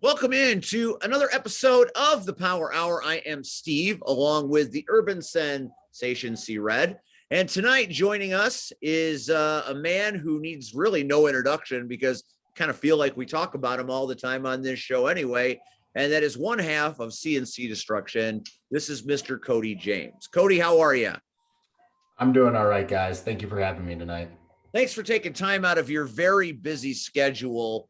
Welcome in to another episode of the Power Hour. I am Steve, along with the urban sensation C-Red. And tonight joining us is a man who needs really no introduction because I kind of feel like we talk about him all the time on this show anyway. And that is one half of CNC Destruction. This is Mr. Cody James. Cody, how are you? I'm doing all right, guys. Thank you for having me tonight. Thanks for taking time out of your very busy schedule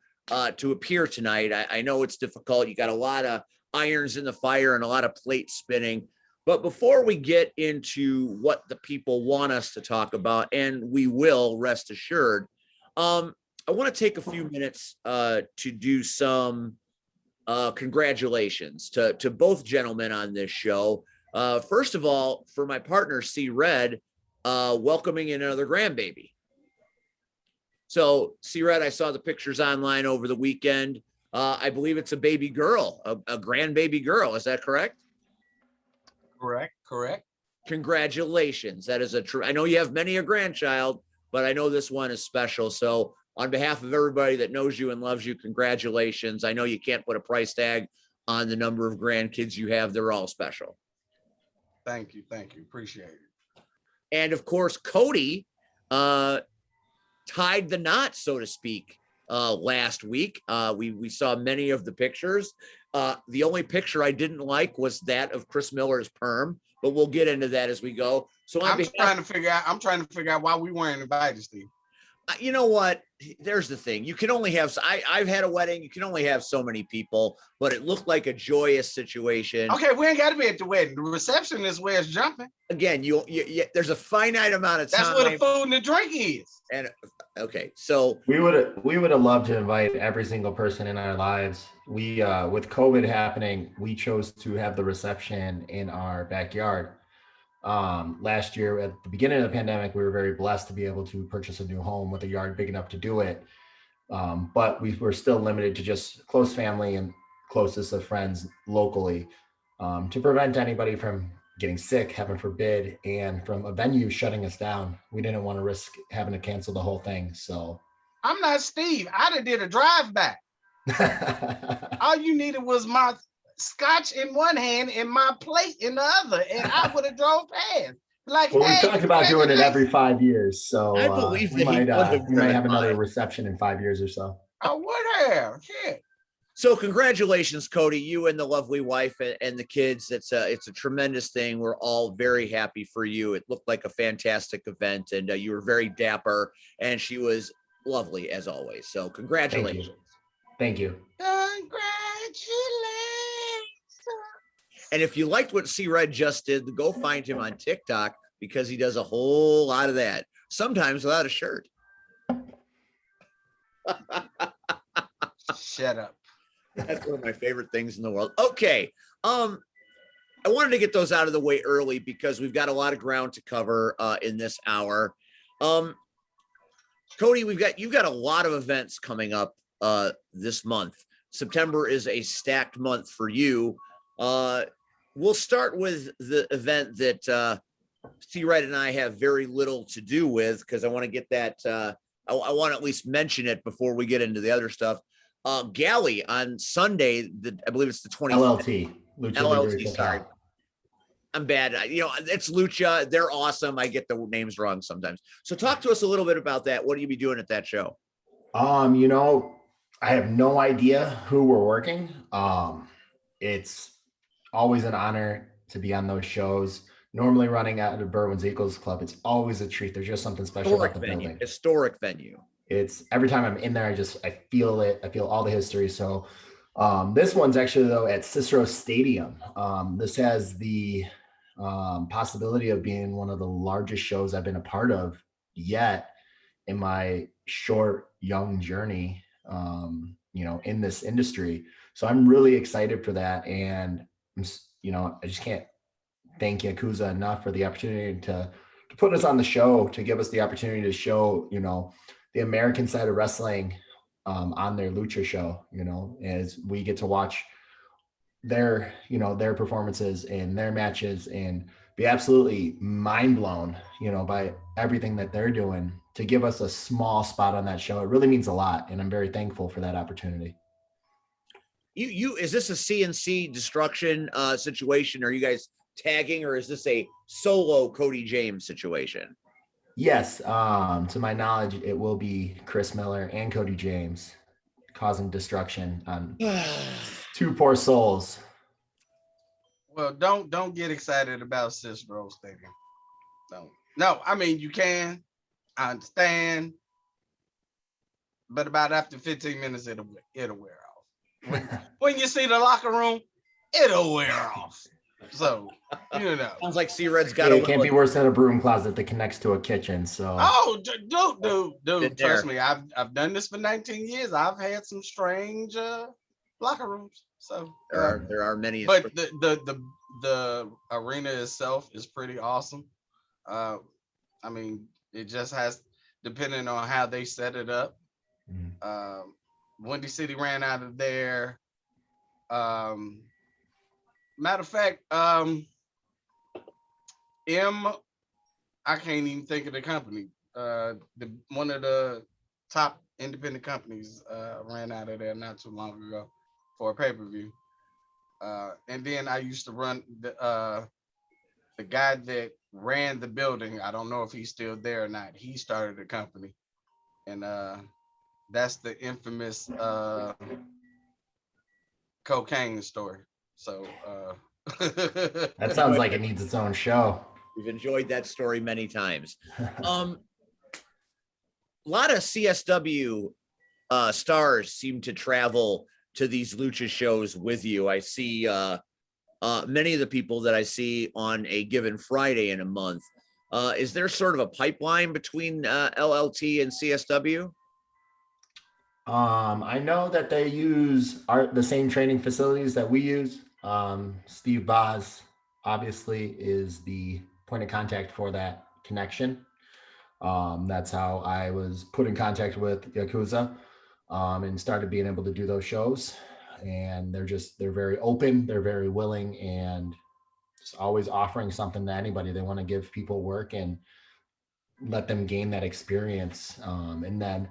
to appear tonight. I know it's difficult. You got a lot of irons in the fire and a lot of plates spinning. But before we get into what the people want us to talk about, and we will, rest assured, I want to take a few minutes to do some congratulations to both gentlemen on this show. First of all, for my partner, C-Red, welcoming in another grandbaby. So, C-Red, I saw the pictures online over the weekend. I believe it's a baby girl, a grandbaby girl. Is that correct? Correct. Congratulations. That is a true. I know you have many a grandchild, but I know this one is special. So, on behalf of everybody that knows you and loves you, congratulations. I know you can't put a price tag on the number of grandkids you have. They're all special. Thank you. Appreciate it. And of course, Cody tied the knot, so to speak, last week. We saw many of the pictures. The only picture I didn't like was that of Chris Miller's perm, but we'll get into that as we go. So I'm trying to figure out why we weren't invited, Steve. You know what? There's the thing. You can only have, I've had a wedding. You can only have so many people, but it looked like a joyous situation. Okay, we ain't got to be at the wedding. The reception is where it's jumping. Again, you there's a finite amount of time. That's where the food and the drink is. And okay, so we would have loved to invite every single person in our lives. We with COVID happening, we chose to have the reception in our backyard. Last year at the beginning of the pandemic, we were very blessed to be able to purchase a new home with a yard big enough to do it. But we were still limited to just close family and closest of friends locally, to prevent anybody from getting sick, heaven forbid, and from a venue shutting us down. We didn't want to risk having to cancel the whole thing. So I'm not Steve. I done did a drive-by. All you needed was my scotch in one hand and my plate in the other, and I would have drove past. Like, well, hey, we talked about doing it every 5 years, so I believe we might have another reception in 5 years or so. I would have. Shit. So congratulations, Cody, you and the lovely wife and the kids. It's a tremendous thing. We're all very happy for you. It looked like a fantastic event, and you were very dapper, and she was lovely as always. So congratulations. Thank you. Congratulations. And if you liked what C-Red just did, go find him on TikTok because he does a whole lot of that, sometimes without a shirt. Shut up. That's one of my favorite things in the world. Okay. I wanted to get those out of the way early because we've got a lot of ground to cover in this hour. Cody, you've got a lot of events coming up this month. September is a stacked month for you. We'll start with the event that C-Red and I have very little to do with because I want to get that. I want to at least mention it before we get into the other stuff. Galley on Sunday, I believe it's the 20th. LLT, sorry. I'm bad. It's Lucha. They're awesome. I get the names wrong sometimes. So talk to us a little bit about that. What do you be doing at that show? I have no idea who we're working. It's always an honor to be on those shows. Normally running out of Berwyn's Eagles Club, it's always a treat. There's just something special about the building. Historic venue. It's every time I'm in there, I feel it. I feel all the history. So this one's actually though at Cicero Stadium. This has the possibility of being one of the largest shows I've been a part of yet in my short, young journey, in this industry. So I'm really excited for that. And, I just can't thank Yakuza enough for the opportunity to put us on the show, to give us the opportunity to show, the American side of wrestling on their Lucha show, as we get to watch their performances and their matches and be absolutely mind blown, by everything that they're doing to give us a small spot on that show. It really means a lot. And I'm very thankful for that opportunity. Is this a CNC destruction situation? Are you guys tagging, or is this a solo Cody James situation? Yes, to my knowledge, it will be Chris Miller and Cody James causing destruction on two poor souls. Well, don't get excited about Cicero Stadium. Don't. No, I mean you can. I understand. But about after 15 minutes, it'll wear off. When you see the locker room, it'll wear off. So, you know. Sounds like C-Red's got it can't be worse than a broom closet that connects to a kitchen. So oh, dude, trust me, I've done this for 19 years. I've had some strange locker rooms. So there are many, but the arena itself is pretty awesome. I mean, it just has, depending on how they set it up. Windy City ran out of there. Matter of fact, I can't even think of the company. One of the top independent companies ran out of there not too long ago for a pay-per-view. And then I used to run the guy that ran the building. I don't know if he's still there or not. He started a company, and that's the infamous cocaine story. So that sounds like it needs its own show. We've enjoyed that story many times. A lot of CSW stars seem to travel to these lucha shows with you. I see many of the people that I see on a given Friday in a month. Is there sort of a pipeline between LLT and CSW? I know that they use the same training facilities that we use. Steve Boz obviously is the point of contact for that connection. That's how I was put in contact with Yakuza and started being able to do those shows. And they're very open, they're very willing, and just always offering something to anybody. They want to give people work and let them gain that experience. And then,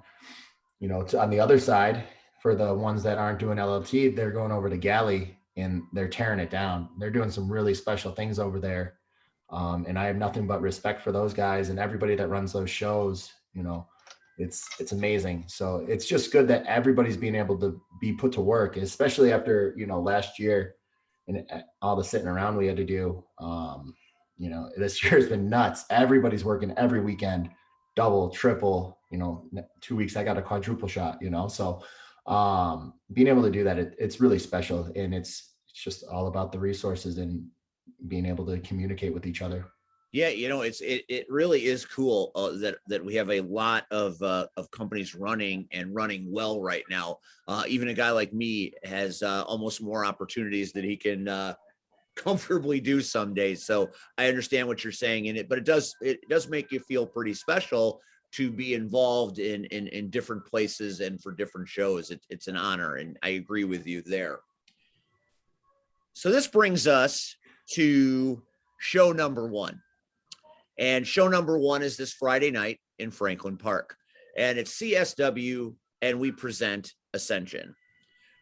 on the other side, for the ones that aren't doing LLT, they're going over to Galley and they're tearing it down. They're doing some really special things over there. And I have nothing but respect for those guys and everybody that runs those shows. It's amazing. So it's just good that everybody's being able to be put to work, especially after, last year and all the sitting around we had to do. This year has been nuts. Everybody's working every weekend, double, triple, 2 weeks, I got a quadruple shot, so being able to do that, it's really special. And it's just all about the resources and being able to communicate with each other. Yeah, it really is cool that we have a lot of companies running well right now. Even a guy like me has almost more opportunities that he can comfortably do some days. So I understand what you're saying in it, but it does make you feel pretty special to be involved in different places and for different shows. It's an honor, and I agree with you there. So this brings us to show number one. And show number one is this Friday night in Franklin Park. And it's CSW, and we present Ascension.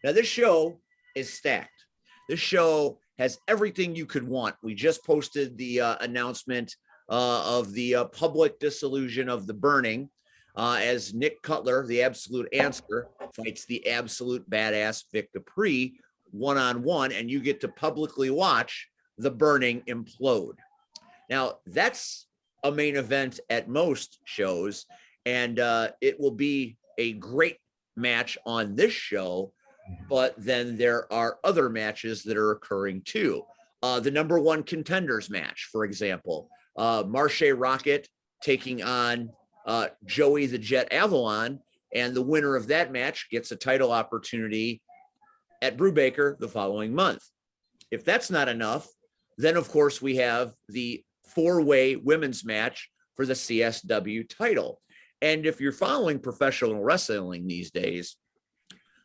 Now, this show is stacked. This show has everything you could want. We just posted the announcement of the public dissolution of the Burning as Nick Cutler, the Absolute Answer, fights the absolute badass Vic Dupree one-on-one, and you get to publicly watch the Burning implode. Now, that's a main event at most shows, and it will be a great match on this show, but then there are other matches that are occurring too. The number one contenders match, for example, Marche Rocket taking on Joey the Jet Avalon, and the winner of that match gets a title opportunity at Brubaker the following month. If that's not enough, then of course we have the four-way women's match for the CSW title. And if you're following professional wrestling these days,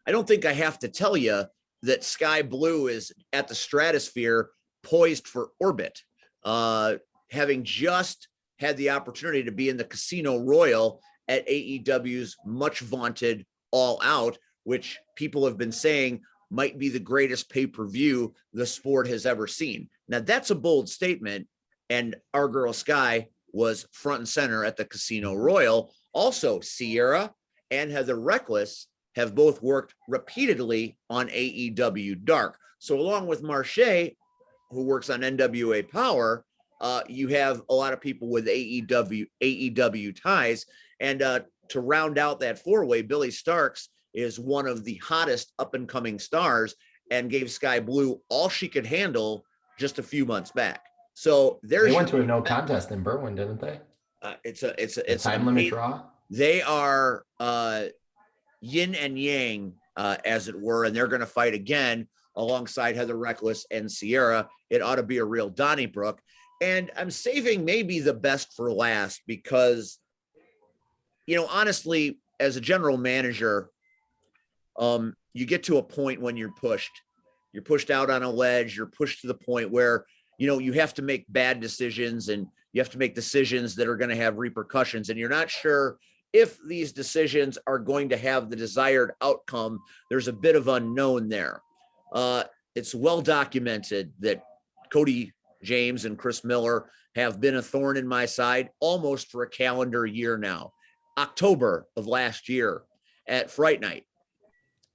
I don't think I have to tell you that Sky Blue is at the stratosphere, poised for orbit, having just had the opportunity to be in the Casino Royal at AEW's much vaunted All Out, which people have been saying might be the greatest pay-per-view the sport has ever seen. Now, that's a bold statement. And our girl Sky was front and center at the Casino Royal. Also, Sierra and Heather Reckless have both worked repeatedly on AEW Dark. So along with Marche, who works on NWA Power, you have a lot of people with AEW ties. And to round out that four-way, Billy Starks is one of the hottest up-and-coming stars and gave Sky Blue all she could handle just a few months back. So they went to a no contest in Berwyn, didn't they? It's a time limit draw. They are yin and yang, as it were, and they're going to fight again alongside Heather Reckless and Sierra. It ought to be a real Donnybrook. And I'm saving maybe the best for last because, honestly, as a general manager, you get to a point when you're pushed out on a ledge, you're pushed to the point where, you have to make bad decisions and you have to make decisions that are going to have repercussions. And you're not sure if these decisions are going to have the desired outcome. There's a bit of unknown there. It's well documented that Cody James and Chris Miller have been a thorn in my side almost for a calendar year now. October of last year at Fright Night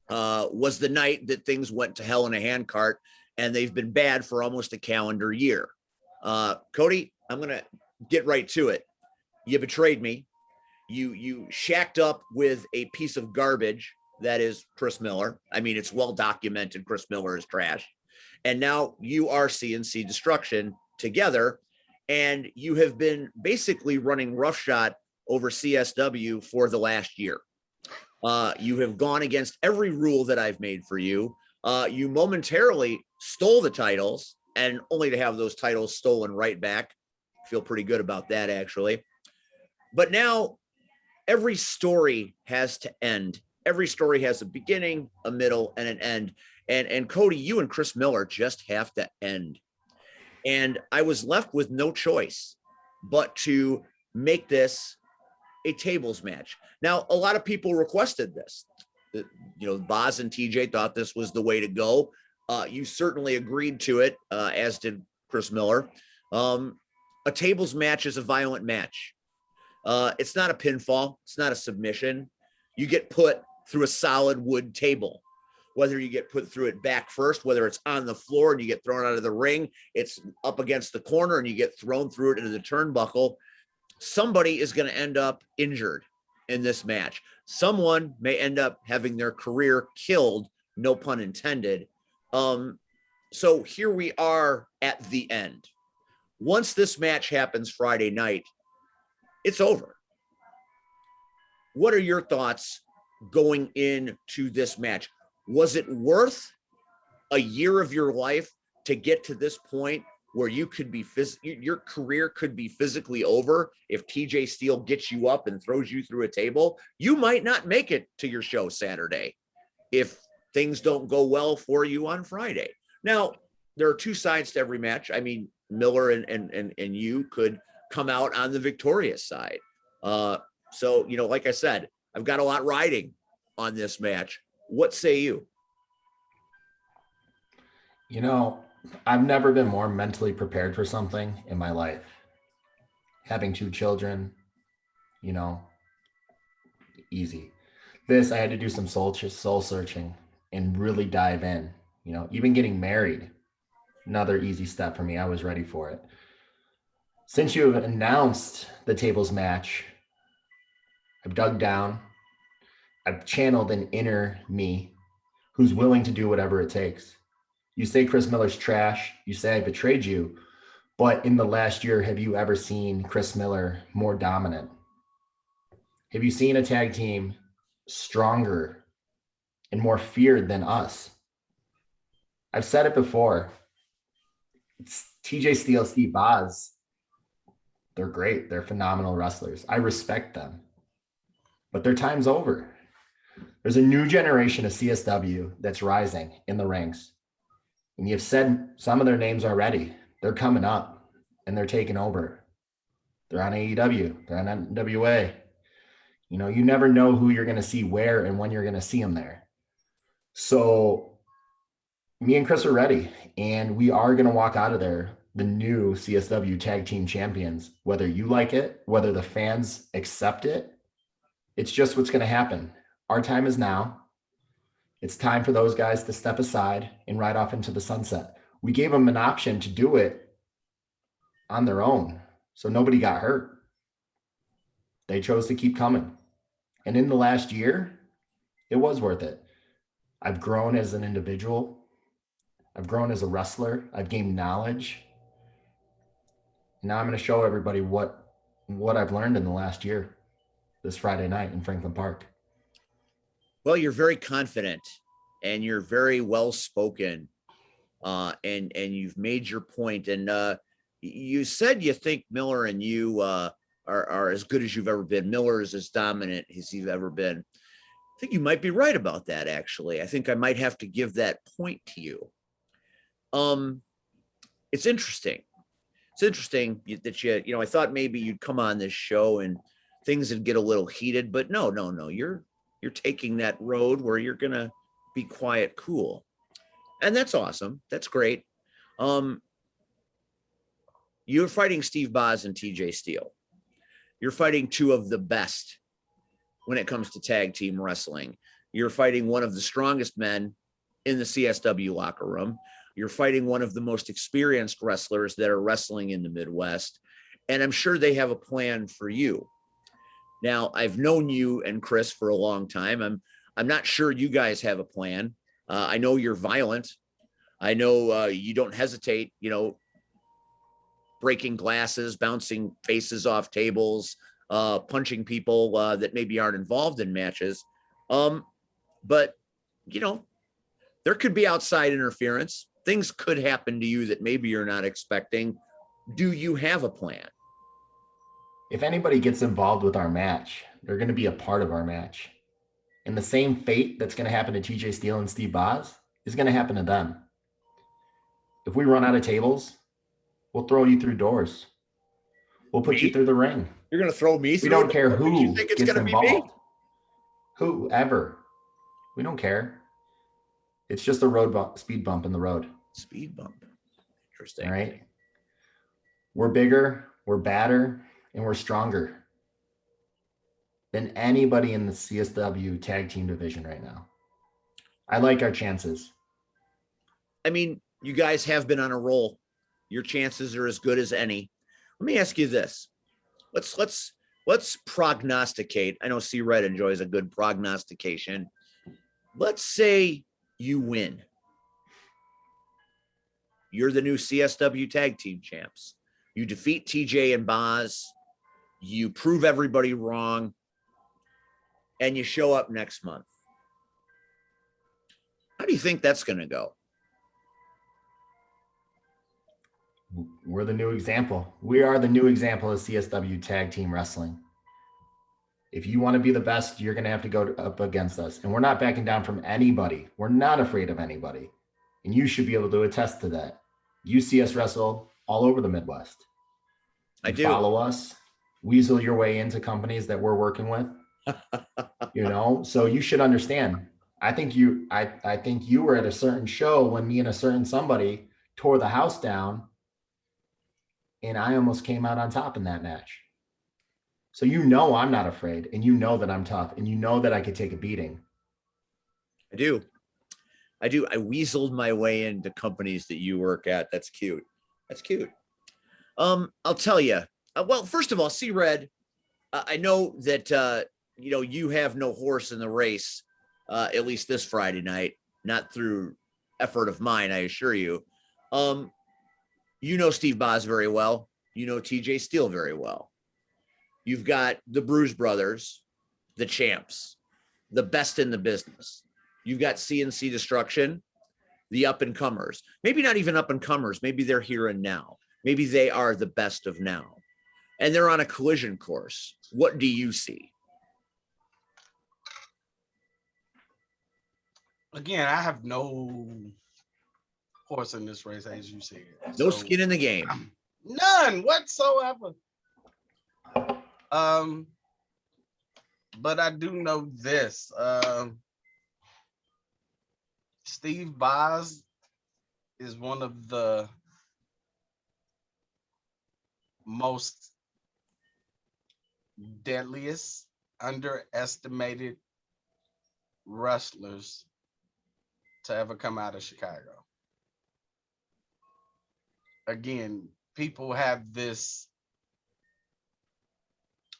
was the night that things went to hell in a handcart, and they've been bad for almost a calendar year. Cody, I'm going to get right to it. You betrayed me. You shacked up with a piece of garbage that is Chris Miller. I mean, it's well documented Chris Miller is trash. And now you are CNC Destruction together, and you have been basically running roughshod over CSW for the last year. You have gone against every rule that I've made for you. You momentarily stole the titles, and only to have those titles stolen right back. Feel pretty good about that, actually. But now every story has to end. Every story has a beginning, a middle, and an end. And Cody, you and Chris Miller just have to end. And I was left with no choice but to make this a tables match. Now, a lot of people requested this. Boz and TJ thought this was the way to go. You certainly agreed to it, as did Chris Miller. A tables match is a violent match. It's not a pinfall. It's not a submission. You get put through a solid wood table. Whether you get put through it back first, whether it's on the floor and you get thrown out of the ring, it's up against the corner and you get thrown through it into the turnbuckle. Somebody is going to end up injured in this match. Someone may end up having their career killed, no pun intended. So here we are at the end. Once this match happens Friday night, it's over. What are your thoughts going into this match? Was it worth a year of your life to get to this point where you could be your career could be physically over if TJ Steele gets you up and throws you through a table? You might not make it to your show Saturday if things don't go well for you on Friday. Now, there are two sides to every match. I mean, Miller and you could come out on the victorious side. So, like I said, I've got a lot riding on this match. What say you? I've never been more mentally prepared for something in my life. Having two children, easy. This, I had to do some soul searching and really dive in. Even getting married, another easy step for me. I was ready for it. Since you have announced the tables match, I've dug down. I've channeled an inner me who's willing to do whatever it takes. You say Chris Miller's trash. You say I betrayed you. But in the last year, have you ever seen Chris Miller more dominant? Have you seen a tag team stronger and more feared than us? I've said it before. It's TJ Steele, Steve Boz. They're great. They're phenomenal wrestlers. I respect them. But their time's over. There's a new generation of CSW that's rising in the ranks. And you've said some of their names already. They're coming up and they're taking over. They're on AEW. They're on NWA. You never know who you're going to see where and when you're going to see them there. So Me and Chris are ready, and we are going to walk out of there the new CSW Tag Team Champions. Whether you like it, whether the fans accept it, it's just what's going to happen. Our time is now. It's time for those guys to step aside and ride off into the sunset. We gave them an option to do it on their own, so nobody got hurt. They chose to keep coming. And in the last year, it was worth it. I've grown as an individual. I've grown as a wrestler. I've gained knowledge. Now I'm going to show everybody what I've learned in the last year this Friday night in Franklin Park. Well, you're very confident and you're very well spoken, and you've made your point. And you said you think Miller and you are as good as you've ever been. Miller is as dominant as he's ever been. I think you might be right about that. Actually, I think I might have to give that point to you. It's interesting. It's interesting that you know, I thought maybe you'd come on this show and things would get a little heated, but no. You're taking that road where you're going to be quiet, cool. And that's awesome. That's great. You're fighting Steve Boz and TJ Steele. You're fighting two of the best when it comes to tag team wrestling. You're fighting one of the strongest men in the CSW locker room. You're fighting one of the most experienced wrestlers that are wrestling in the Midwest. And I'm sure they have a plan for you. Now, I've known you and Chris for a long time. I'm not sure you guys have a plan. I know you're violent. I know you don't hesitate, you know, breaking glasses, bouncing faces off tables, punching people that maybe aren't involved in matches. But, you know, there could be outside interference. Things could happen to you that maybe you're not expecting. Do you have a plan? If anybody gets involved with our match, they're going to be a part of our match. And the same fate that's going to happen to TJ Steele and Steve Boz is going to happen to them. If we run out of tables, we'll throw you through doors. We'll put you through the ring. You're going to throw me through? We don't care who you think it's gets gonna involved. Be me? Whoever. We don't care. It's just a speed bump in the road. Speed bump. Interesting. All right. We're bigger, we're badder, and we're stronger than anybody in the CSW tag team division right now. I like our chances. I mean, you guys have been on a roll. Your chances are as good as any. Let me ask you this. Let's prognosticate. I know C Red enjoys a good prognostication. Let's say you win. You're the new CSW tag team champs. You defeat TJ and Boz. You prove everybody wrong. And you show up next month. How do you think that's going to go? We're the new example. We are the new example of CSW tag team wrestling. If you want to be the best, you're going to have to go up against us. And we're not backing down from anybody. We're not afraid of anybody. And you should be able to attest to that. You see us wrestle all over the Midwest. I do. Follow us, weasel your way into companies that we're working with. You know, so you should understand. I think you were at a certain show when me and a certain somebody tore the house down, and I almost came out on top in that match. So you know I'm not afraid, and you know that I'm tough, and you know that I could take a beating. I do. I weaseled my way into companies that you work at. That's cute. That's cute. I'll tell you. Well, first of all, C Red, I know that you know, you have no horse in the race, at least this Friday night, not through effort of mine, I assure you. You know Steve Boz very well. You know TJ Steele very well. You've got the Bruise Brothers, the champs, the best in the business. You've got CNC Destruction, the up-and-comers. Maybe not even up-and-comers. Maybe they're here and now. Maybe they are the best of now. And they're on a collision course. What do you see? Again, I have no horse in this race, as you said. No skin in the game. None whatsoever. But I do know this. Steve Boz is one of the most deadliest, underestimated wrestlers to ever come out of Chicago. Again, people have this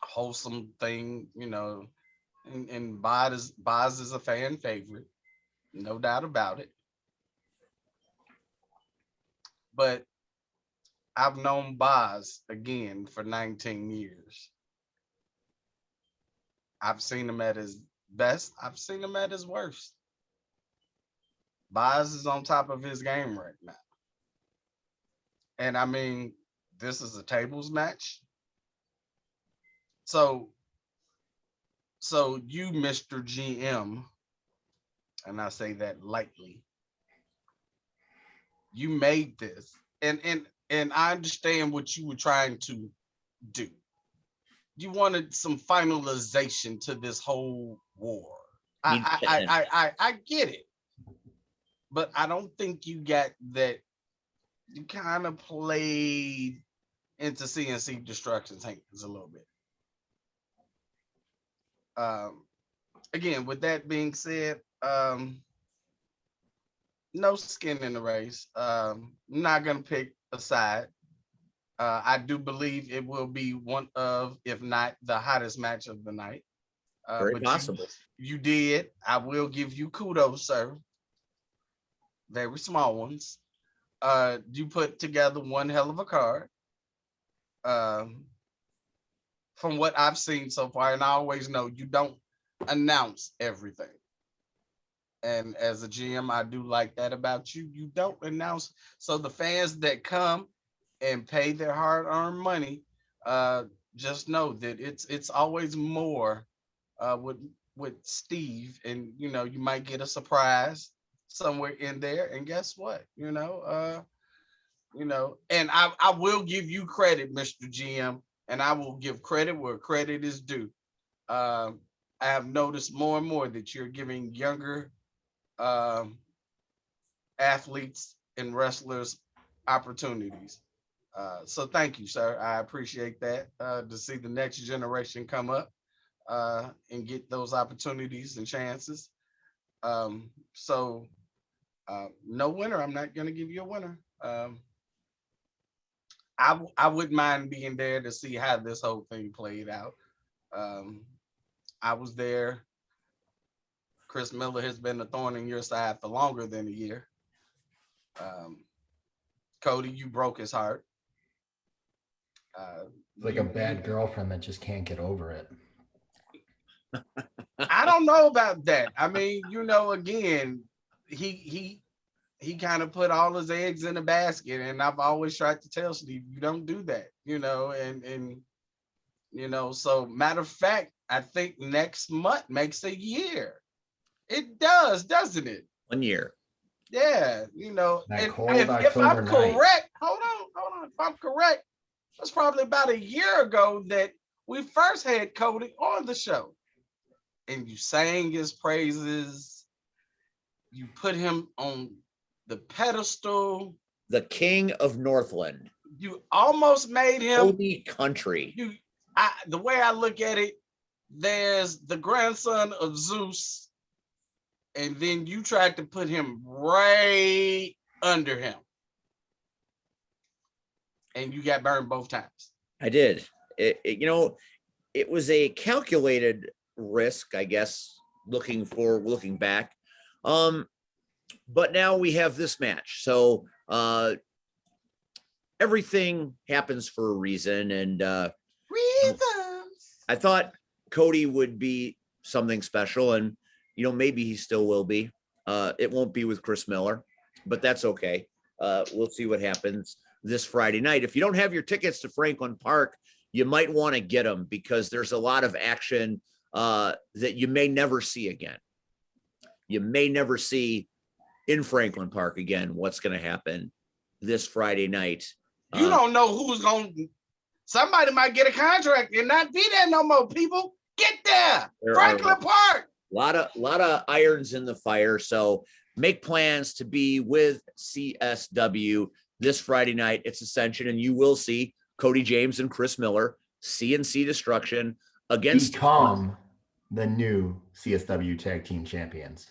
wholesome thing, and Boz is a fan favorite, no doubt about it. But I've known Boz again for 19 years. I've seen him at his best. I've seen him at his worst. Boz is on top of his game right now. And I mean, this is a tables match. So you, Mr. GM, and I say that lightly, you made this. And I understand what you were trying to do. You wanted some finalization to this whole war. I get it. But I don't think you got that. You kind of played into CNC Destruction's hands a little bit. Again, with that being said, no skin in the race. Not gonna pick a side. I do believe it will be one of, if not the hottest match of the night. Very possible. You did. I will give you kudos, sir. Very small ones. You put together one hell of a card. From what I've seen so far, and I always know you don't announce everything. And as a GM, I do like that about you. You don't announce. So the fans that come and pay their hard-earned money, just know that it's always more with Steve, and you might get a surprise somewhere in there. And guess what? And I will give you credit, Mr. GM, and I will give credit where credit is due. I have noticed more and more that you're giving younger athletes and wrestlers opportunities. So thank you, sir. I appreciate that. To see the next generation come up and get those opportunities and chances. So no winner. I'm not going to give you a winner. I wouldn't mind being there to see how this whole thing played out. I was there. Chris Miller has been a thorn in your side for longer than a year. Cody, you broke his heart. Like a bad girlfriend that just can't get over it. I don't know about that. I mean, again, he kind of put all his eggs in a basket, and I've always tried to tell Steve, you don't do that, and so matter of fact, I think next month makes a year. It does, doesn't it? 1 year. Yeah, That cold if October I'm night. correct, hold on. If I'm correct, it was probably about a year ago that we first had Cody on the show, and you sang his praises. You put him on the pedestal. The king of Northland. You almost made him Holy country. The way I look at it, there's the grandson of Zeus, and then you tried to put him right under him, and you got burned both times. I did. It was a calculated risk, I guess, looking back. But now we have this match. So everything happens for a reason. And Reasons. I thought Cody would be something special, and maybe he still will be. It won't be with Chris Miller, but that's okay. We'll see what happens this Friday night. If you don't have your tickets to Franklin Park, you might want to get them, because there's a lot of action that you may never see again. You may never see in Franklin Park again what's going to happen this Friday night. You don't know who's going. Somebody might get a contract and not be there no more. People, get there. Franklin Park. A lot of irons in the fire. So make plans to be with CSW this Friday night. It's Ascension, and you will see Cody James and Chris Miller, CNC Destruction, against become the new CSW Tag Team Champions.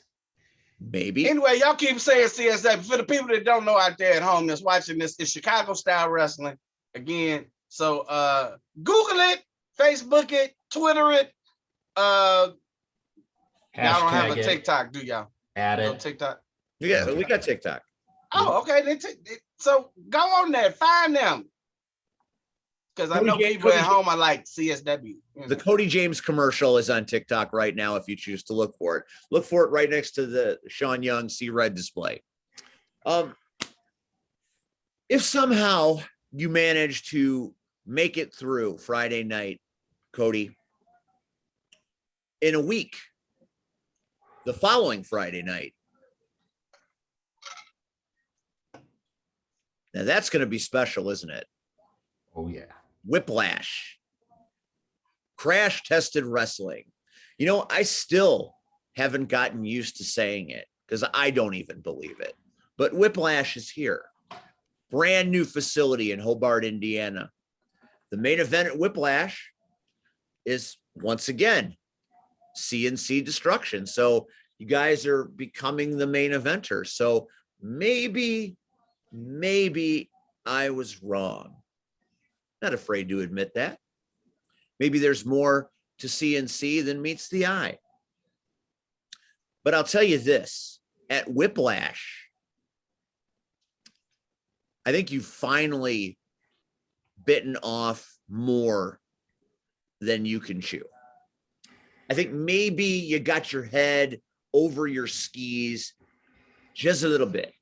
Maybe. Anyway, y'all keep saying CSW. For the people that don't know out there at home that's watching this, it's Chicago style wrestling again. So Google it, Facebook it, Twitter it. Y'all don't have a TikTok, do y'all? Add it. No TikTok. Yeah, we got TikTok. Oh, okay. So go on there, find them. Because I know people at home are like CSW. The Cody James commercial is on TikTok right now if you choose to look for it. Look for it right next to the Sean Young See Red display. If somehow you manage to make it through Friday night, Cody, in a week, the following Friday night, now that's going to be special, isn't it? Oh, yeah. Whiplash. Crash tested wrestling. You know, I still haven't gotten used to saying it because I don't even believe it. But Whiplash is here. Brand new facility in Hobart, Indiana. The main event at Whiplash is once again CNC Destruction. So you guys are becoming the main eventer. So maybe I was wrong. Not afraid to admit that. Maybe there's more to CNC than meets the eye. But I'll tell you this, at Whiplash, I think you've finally bitten off more than you can chew. I think maybe you got your head over your skis just a little bit.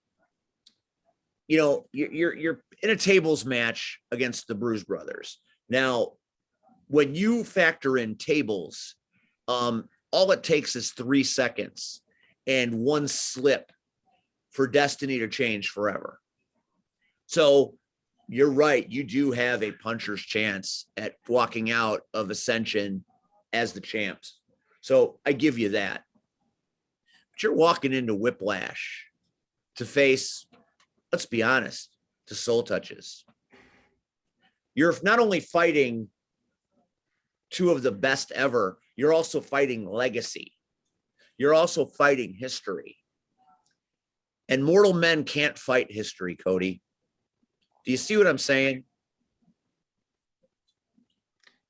You know, you're in a tables match against the Bruise Brothers. Now, when you factor in tables, all it takes is 3 seconds and one slip for destiny to change forever. So you're right. You do have a puncher's chance at walking out of Ascension as the champs. So I give you that. But you're walking into Whiplash to face, let's be honest, to Soul Touches. You're not only fighting two of the best ever, you're also fighting legacy. You're also fighting history. And mortal men can't fight history, Cody. Do you see what I'm saying?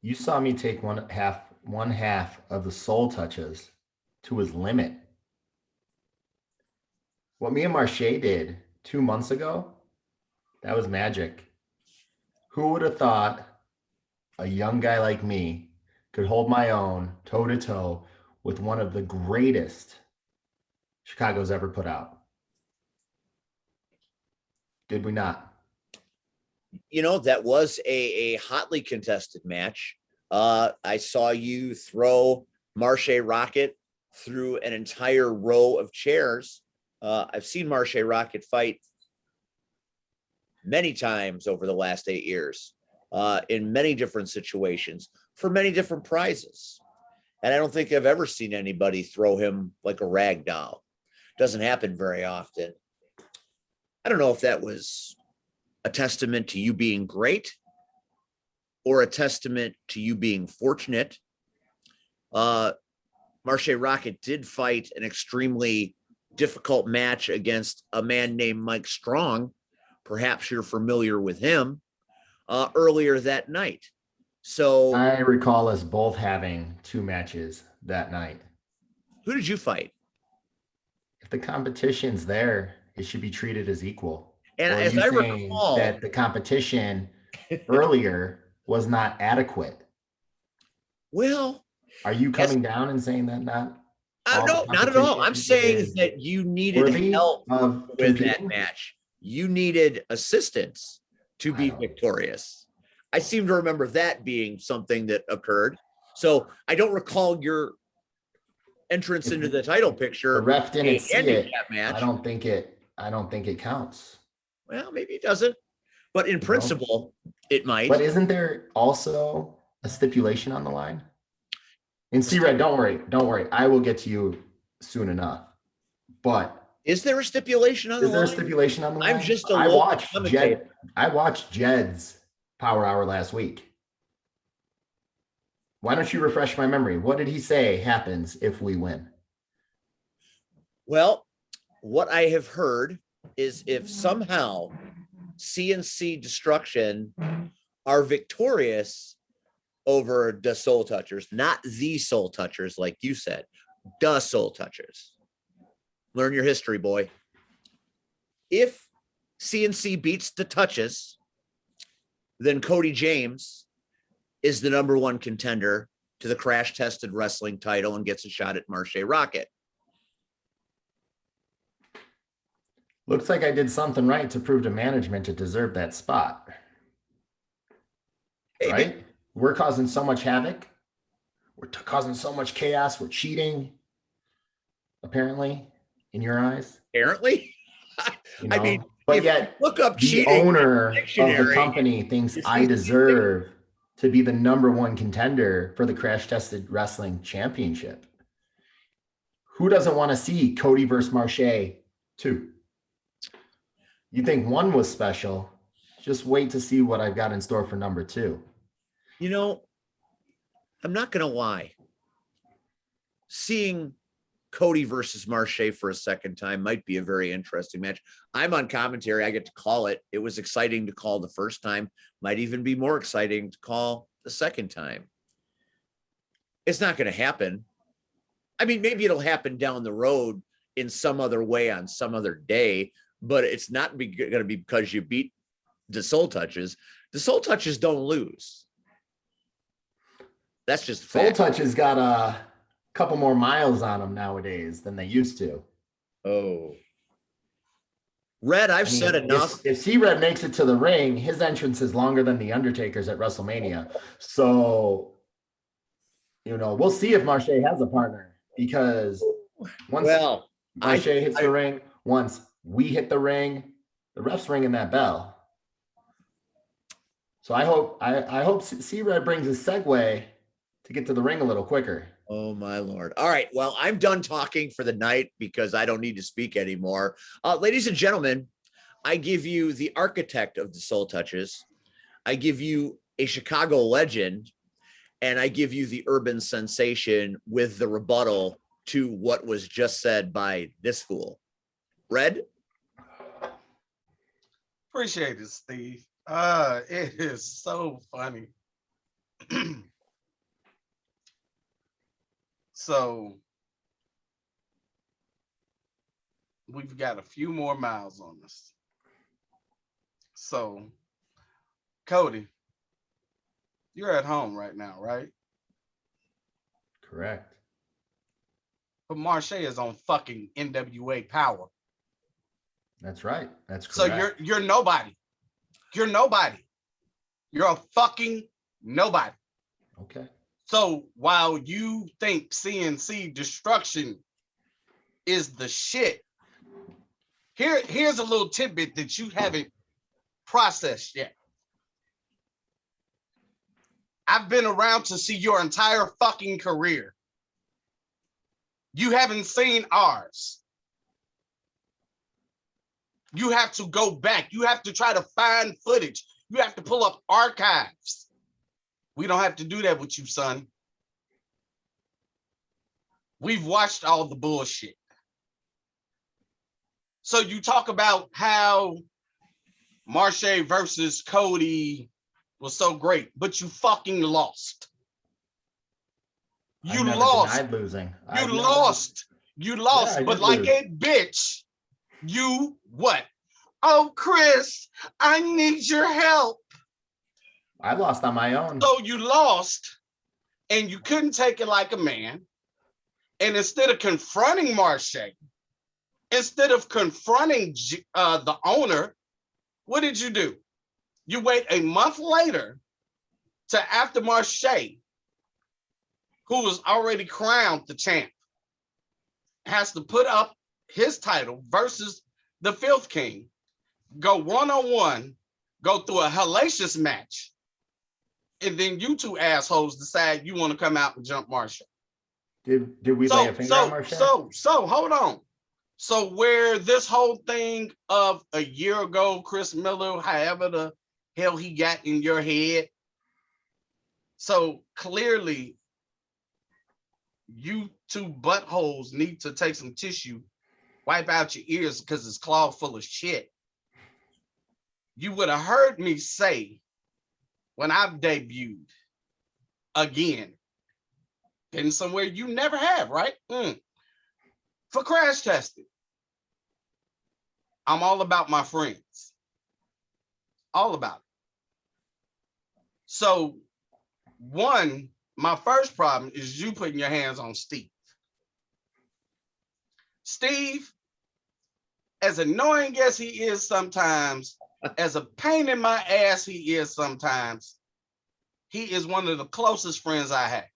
You saw me take one half of the Soul Touches to his limit. What me and Marche did 2 months ago, that was magic. Who would have thought a young guy like me could hold my own toe to toe with one of the greatest Chicago's ever put out? Did we not? You know, that was a hotly contested match. I saw you throw Marche Rocket through an entire row of chairs. I've seen Marche Rocket fight many times over the last 8 years in many different situations for many different prizes. And I don't think I've ever seen anybody throw him like a rag doll. Doesn't happen very often. I don't know if that was a testament to you being great or a testament to you being fortunate. Marche Rocket did fight an extremely difficult match against a man named Mike Strong. Perhaps you're familiar with him earlier that night. So I recall us both having 2 matches that night. Who did you fight? If the competition's there, it should be treated as equal. And as I recall, that the competition earlier was not adequate. Well, are you coming down and saying that not? No, not at all. I'm saying that you needed help with that match. You needed assistance to be victorious. I seem to remember that being something that occurred. So I don't recall your entrance into the title picture. The ref didn't see it. Match. I don't think it counts. Well, maybe it doesn't, but in principle, it might. But isn't there also a stipulation on the line? And C-Red, don't worry. I will get to you soon enough. But Is there a stipulation on the Is there a line? stipulation on the line? I'm just a I local watched commentator. Jed's Power Hour last week. Why don't you refresh my memory? What did he say happens if we win? Well, what I have heard is if somehow CNC Destruction are victorious over the Soul Touchers, not the Soul Touchers, like you said, the Soul Touchers. Learn your history, boy. If CNC beats the Touches, then Cody James is the number one contender to the crash tested wrestling title and gets a shot at Marche Rocket. Looks like I did something right to prove to management to deserve that spot. Maybe. Right? We're causing so much havoc. We're causing so much chaos. We're cheating, apparently, in your eyes. Apparently. You know? I mean, but yet look up the cheating owner of the dictionary, company thinks I deserve to be the number one contender for the Crash Tested Wrestling Championship. Who doesn't want to see Cody versus Marche 2? You think 1 was special? Just wait to see what I've got in store for number 2. You know, I'm not going to lie. Seeing Cody versus Marche for a second time might be a very interesting match. I'm on commentary. I get to call it. It was exciting to call the first time. Might even be more exciting to call the second time. It's not going to happen. I mean, maybe it'll happen down the road in some other way on some other day, but it's not going to be because you beat the Soul Touches. The Soul Touches don't lose. That's just Soul Touches got a couple more miles on them nowadays than they used to. Oh. Red, I've said enough. If C-Red makes it to the ring, his entrance is longer than The Undertaker's at WrestleMania. So, you know, we'll see if Marche has a partner, because once Marche hits the ring, once we hit the ring, the ref's ringing that bell. So I hope C-Red brings a segue to get to the ring a little quicker. Oh, my Lord. All right. Well, I'm done talking for the night because I don't need to speak anymore. Ladies and gentlemen, I give you the architect of the Soul Touches. I give you a Chicago legend, and I give you the urban sensation with the rebuttal to what was just said by this fool. Red? Appreciate it, Steve. It is so funny. So we've got a few more miles on us. So, Cody, you're at home right now, right? Correct. But Marche is on fucking NWA Power. That's right. That's correct. So you're nobody. You're nobody. You're a fucking nobody. Okay. So while you think CNC Destruction is the shit, here's a little tidbit that you haven't processed yet. I've been around to see your entire fucking career. You haven't seen ours. You have to go back. You have to try to find footage. You have to pull up archives. We don't have to do that with you, son. We've watched all the bullshit. So you talk about how Marche versus Cody was so great, but you fucking lost. You lost. Denied losing. You lost. Yeah, but like a bitch, you what? Oh, Chris, I need your help. I lost on my own. So you lost, and you couldn't take it like a man. And instead of confronting Marche, instead of confronting the owner, what did you do? You wait a month later to after Marche, who was already crowned the champ, has to put up his title versus the Filth King, go one-on-one, go through a hellacious match, and then you two assholes decide you want to come out and jump Marche. Did we lay a finger on Marche? So hold on. So where this whole thing of a year ago, Chris Miller, however the hell he got in your head. So clearly, you two buttholes need to take some tissue, wipe out your ears because it's clogged full of shit. You would have heard me say when I've debuted again, getting somewhere you never have, right? For crash testing. I'm all about my friends. All about it. So, one, my first problem is you putting your hands on Steve. Steve, as annoying as he is sometimes, as a pain in my ass he is sometimes, he is one of the closest friends I have.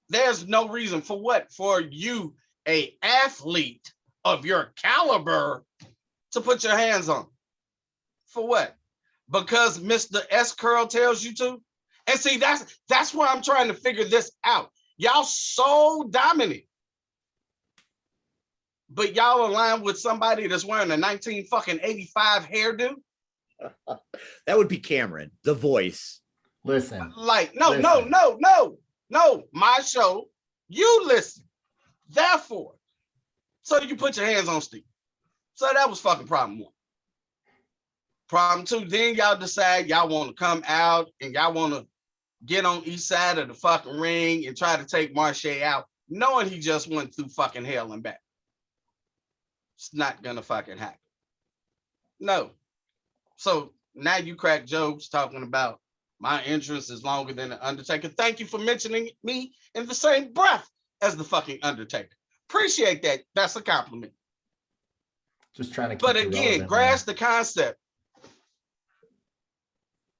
There's no reason for what? For you, a athlete of your caliber, to put your hands on. For what? Because Mr. S. Curl tells you to? And see, that's why I'm trying to figure this out. Y'all so dominant. But y'all align with somebody that's wearing a 1985 hairdo? That would be Cameron, the voice. Listen. Like, no, my show, you listen. Therefore, so you put your hands on Steve. So that was fucking problem one. Problem two, then y'all decide y'all want to come out and y'all want to get on each side of the fucking ring and try to take Marche out, knowing he just went through fucking hell and back. It's not gonna fucking happen. No. So now you crack jokes talking about my entrance is longer than the Undertaker. Thank you for mentioning me in the same breath as the fucking Undertaker. Appreciate that. That's a compliment. Just trying to keep But again, grasp the concept.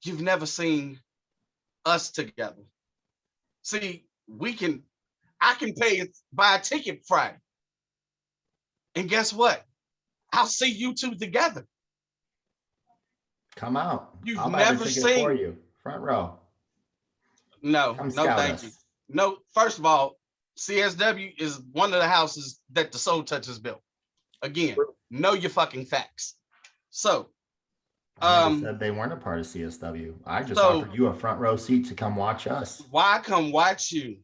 You've never seen us together. See, I can buy a ticket Friday. And guess what? I'll see you two together. Come out. You've never seen for you. Front row. No, thank you. No, first of all, CSW is one of the houses that the Soul Touchers built. Again, know your fucking facts. So, I said they weren't a part of CSW. I just offered you a front row seat to come watch us. Why come watch you?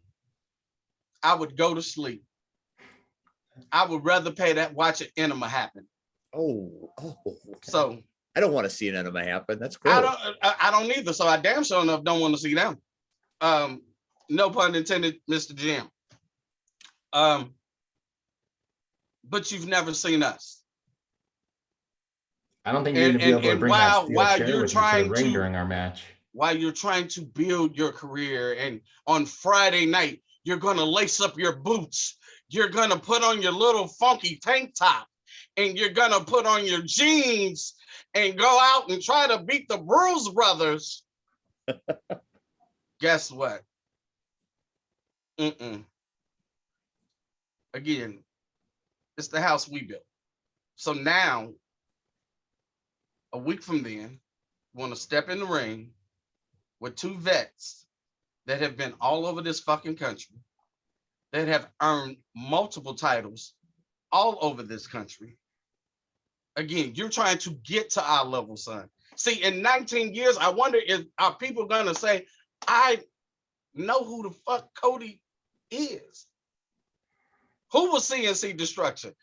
I would go to sleep. I would rather pay that watch an enema happen. Okay. So I don't want to see an enema happen. That's great. I don't either. So I damn sure enough don't want to see them. No pun intended, Mr. Jim. But you've never seen us. I don't think you're going to be able to bring that steel chair with you to the ring during our match. While you're trying to build your career, and on Friday night, you're going to lace up your boots. You're going to put on your little funky tank top, and you're going to put on your jeans and go out and try to beat the Bruise Brothers. Guess what? Again, it's the house we built. So now, a week from then, want to step in the ring with two vets that have been all over this fucking country, that have earned multiple titles all over this country. Again, you're trying to get to our level, son. See, in 19 years, I wonder if are people gonna say, I know who the fuck Cody is. Who was CNC Destruction?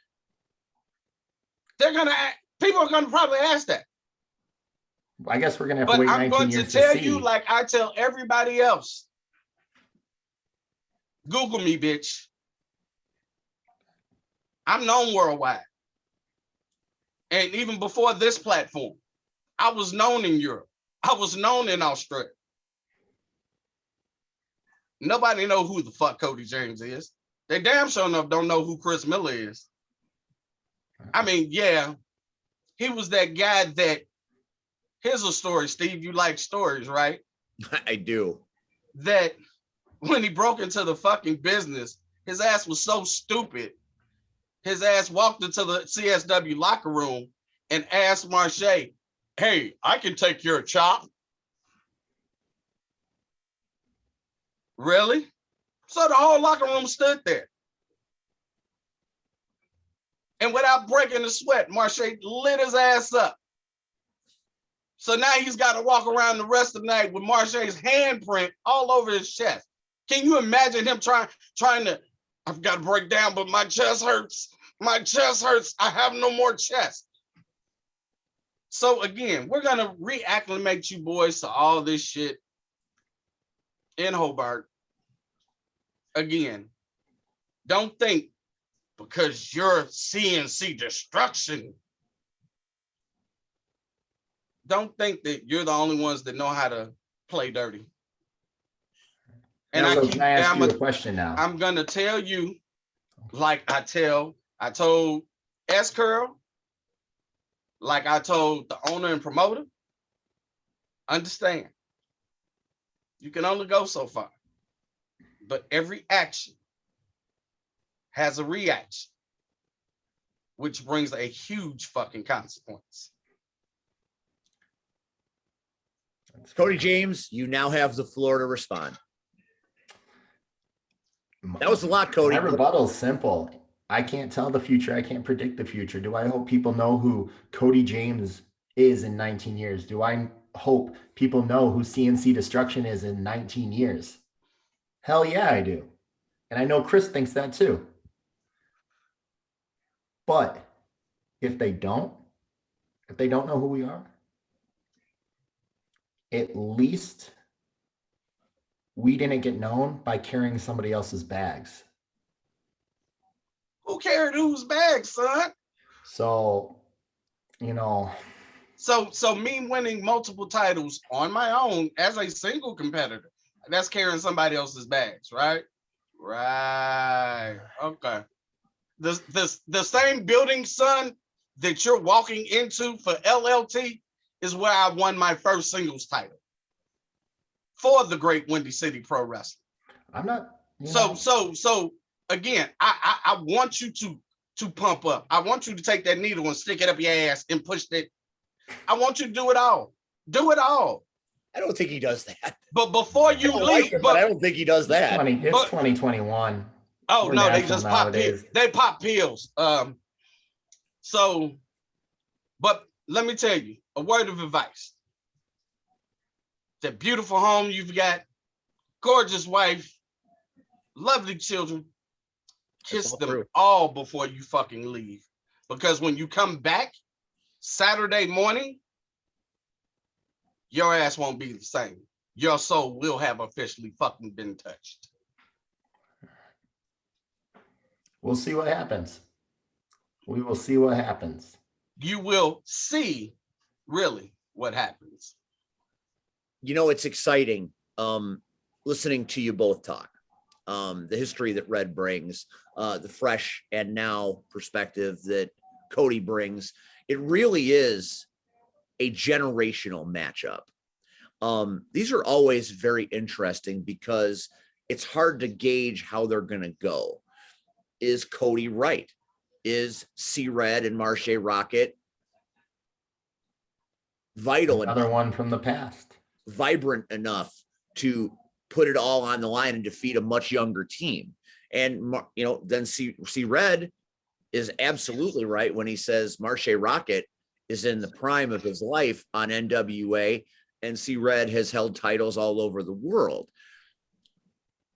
People are gonna probably ask that. I guess we're gonna have to wait 19 years to see. But I'm going to tell you, like I tell everybody else, Google me, bitch. I'm known worldwide. And even before this platform, I was known in Europe. I was known in Australia. Nobody know who the fuck Cody James is. They damn sure enough don't know who Chris Miller is. I mean, yeah, he was that guy that, here's a story, Steve, you like stories, right? I do. That when he broke into the fucking business, his ass was so stupid. His ass walked into the CSW locker room and asked Marche, hey, I can take your chop. Really? So the whole locker room stood there. And without breaking a sweat, Marche lit his ass up. So now he's got to walk around the rest of the night with Marche's handprint all over his chest. Can you imagine him trying to, I've got to break down, but my chest hurts. My chest hurts. I have no more chest. So again, we're going to reacclimate you boys to all this shit in Hobart. Again, don't think because you're CNC destruction. Don't think that you're the only ones that know how to play dirty. And now, I can I ask you a question now? I'm gonna tell you, like I told S Curl, like I told the owner and promoter, understand, you can only go so far. But every action has a reaction, which brings a huge fucking consequence. Cody James, you now have the floor to respond. That was a lot, Cody. My rebuttal's simple. I can't tell the future. I can't predict the future. Do I hope people know who Cody James is in 19 years? Do I hope people know who CNC Destruction is in 19 years? Hell yeah, I do. And I know Chris thinks that too. But if they don't know who we are, at least we didn't get known by carrying somebody else's bags. Who carried whose bags, son? So, you know. So me winning multiple titles on my own as a single competitor, that's carrying somebody else's bags, right? Right. Okay. The same building, son, that you're walking into for LLT is where I won my first singles title for the great Windy City Pro Wrestling. I'm not. So again, I want you to pump up. I want you to take that needle and stick it up your ass and push that. I want you to do it all. Do it all. I don't think he does that. But before you leave, but I don't think he does that. It's 2021. Oh, We're no, they just pop nowadays. They pop pills. So, but let me tell you a word of advice. That beautiful home you've got, gorgeous wife, lovely children. Kiss them all before you fucking leave. Because when you come back Saturday morning, your ass won't be the same. Your soul will have officially fucking been touched. We'll see what happens. We will see what happens. You will see really what happens. You know, it's exciting listening to you both talk. The history that Red brings, the fresh and now perspective that Cody brings. It really is a generational matchup. These are always very interesting because it's hard to gauge how they're going to go. Is Cody right? Is C-Red and Marche Rocket vital enough? Another one from the past. Vibrant enough to put it all on the line and defeat a much younger team. And, you know, then C-Red is absolutely right when he says Marche Rocket is in the prime of his life on NWA, and C-Red has held titles all over the world.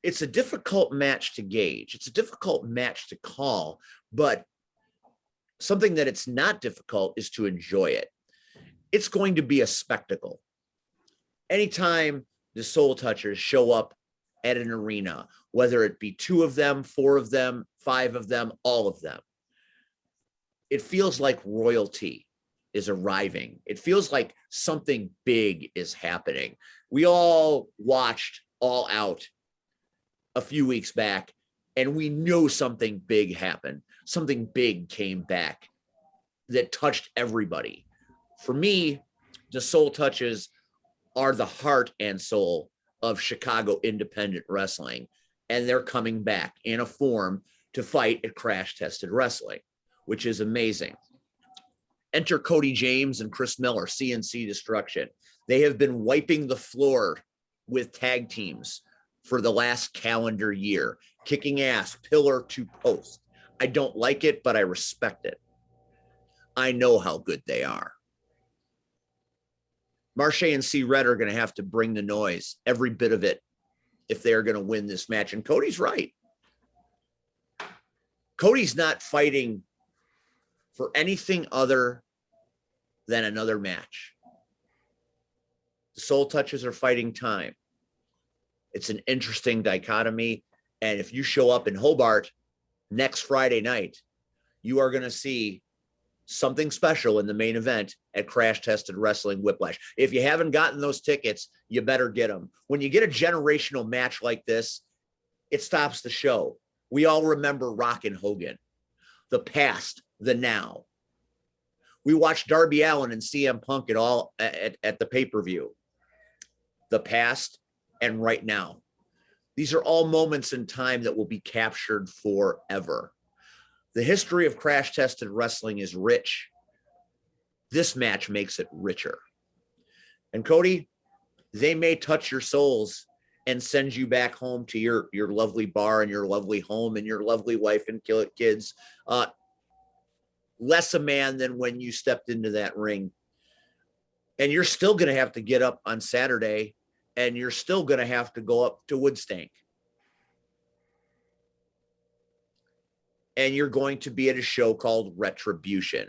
It's a difficult match to gauge. It's a difficult match to call, but something that it's not difficult is to enjoy it. It's going to be a spectacle. Anytime the Soul Touchers show up at an arena, whether it be 2 of them, 4 of them, 5 of them, all of them, it feels like royalty is arriving. It feels like something big is happening. We all watched All Out a few weeks back, and we know something big happened. Something big came back that touched everybody. For me, the Soul Touches are the heart and soul of Chicago independent wrestling, and they're coming back in a form to fight at Crash Tested Wrestling, which is amazing. Enter Cody James and Chris Miller, CNC Destruction. They have been wiping the floor with tag teams for the last calendar year, kicking ass pillar to post. I don't like it, but I respect it. I know how good they are. Marche and C. Red are going to have to bring the noise, every bit of it, if they're going to win this match. And Cody's right. Cody's not fighting for anything other than another match. The Soul Touches are fighting time. It's an interesting dichotomy. And if you show up in Hobart next Friday night, you are going to see something special in the main event at Crash Tested Wrestling Whiplash. If you haven't gotten those tickets, you better get them. When you get a generational match like this, it stops the show. We all remember Rock and Hogan, the past, the now. We watched Darby Allin and CM Punk at the pay-per-view, the past and right now. These are all moments in time that will be captured forever. The history of Crash Tested Wrestling is rich. This match makes it richer. And Cody, they may touch your souls and send you back home to your lovely bar and your lovely home and your lovely wife and kids. Less a man than when you stepped into that ring. And you're still going to have to get up on Saturday, and you're still going to have to go up to Woodstank. And you're going to be at a show called Retribution.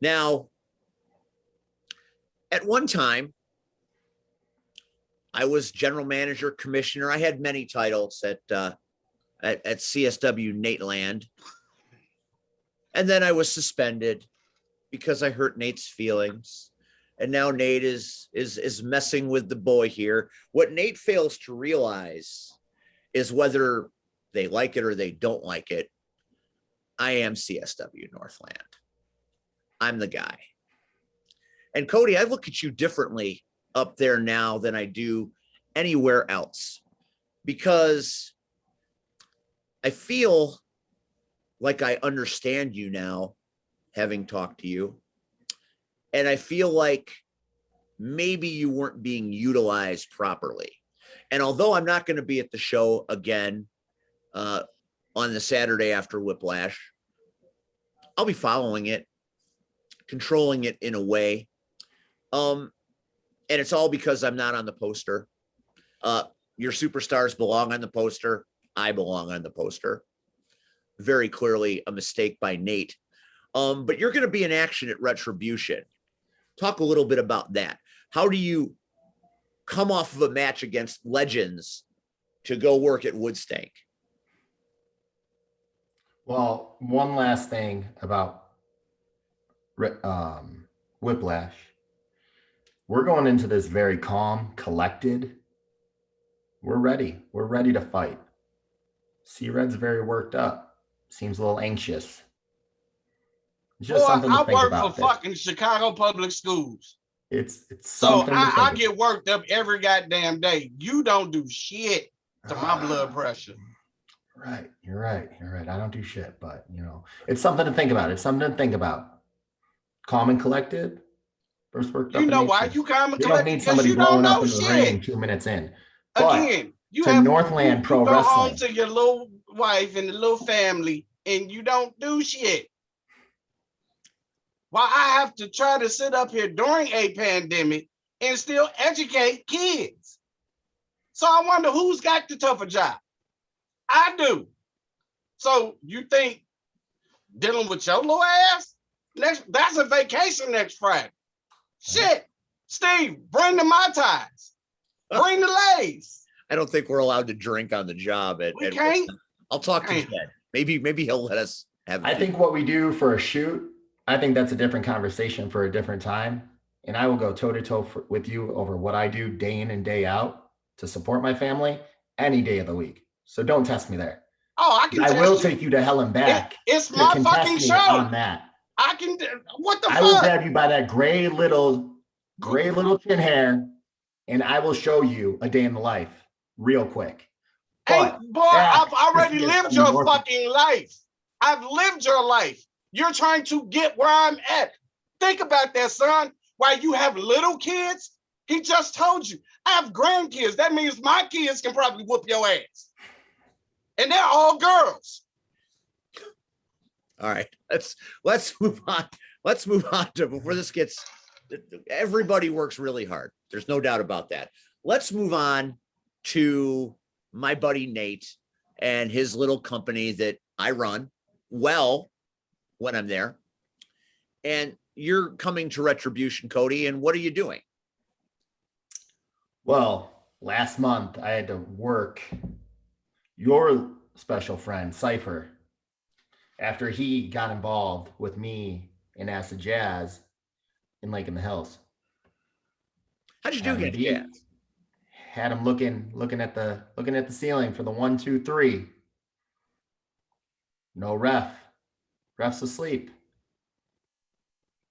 Now, at one time, I was general manager, commissioner. I had many titles at CSW Nateland. And then I was suspended because I hurt Nate's feelings. And now Nate is messing with the boy here. What Nate fails to realize is whether they like it or they don't like it, I am CSW Northland. I'm the guy. And Cody, I look at you differently up there now than I do anywhere else, because I feel like I understand you now, having talked to you. And I feel like maybe you weren't being utilized properly. And although I'm not going to be at the show again on the Saturday after Whiplash, I'll be following it, controlling it in a way. And it's all because I'm not on the poster. Your superstars belong on the poster. I belong on the poster. Very clearly a mistake by Nate. But you're going to be in action at Retribution. Talk a little bit about that. How do you come off of a match against legends to go work at Woodstank? Well, one last thing about Whiplash. We're going into this very calm, collected. We're ready. We're ready to fight. C-Red's very worked up. Seems a little anxious. It's just something to think about. I work for fucking Chicago Public Schools. It's so something I get worked up every goddamn day. You don't do shit to my blood pressure. Right. You're right. You're right. I don't do shit, but it's something to think about. It's something to think about. Calm and collected. First worked up. You know why you calm and collected? You don't need somebody blowing up in the ring 2 minutes in. Again, you have Northland Pro Wrestling. Go home to your little wife and the little family, and you don't do shit. Why I have to try to sit up here during a pandemic and still educate kids. So I wonder who's got the tougher job. I do. So you think dealing with your little ass? That's a vacation next Friday. Shit. Steve, bring the Mai Tais. Bring the Lays. I don't think we're allowed to drink on the job. We can't. I'll talk to Jed. Maybe he'll let us have. I think what we do for a shoot, I think that's a different conversation for a different time. And I will go toe to toe with you over what I do day in and day out to support my family any day of the week. So don't test me there. Oh, I can. I will take you to hell and back. It's my fucking show. On that, I can. What the fuck? I will grab you by that gray little chin hair, and I will show you a day in the life real quick. Hey, boy, I've already lived your fucking life. I've lived your life. You're trying to get where I'm at. Think about that, son. While you have little kids, he just told you, I have grandkids. That means my kids can probably whoop your ass. And they're all girls. All right, let's move on. Let's move on to before this gets. Everybody works really hard. There's no doubt about that. Let's move on to my buddy Nate and his little company that I run well when I'm there. And you're coming to Retribution, Cody. And what are you doing? Well, last month I had to work your special friend, Cypher, after he got involved with me in Acid Jazz in Lake in the Hills. How'd you do And against he Jazz? had him looking at the ceiling for the 1, 2, 3. No ref. Ref's asleep.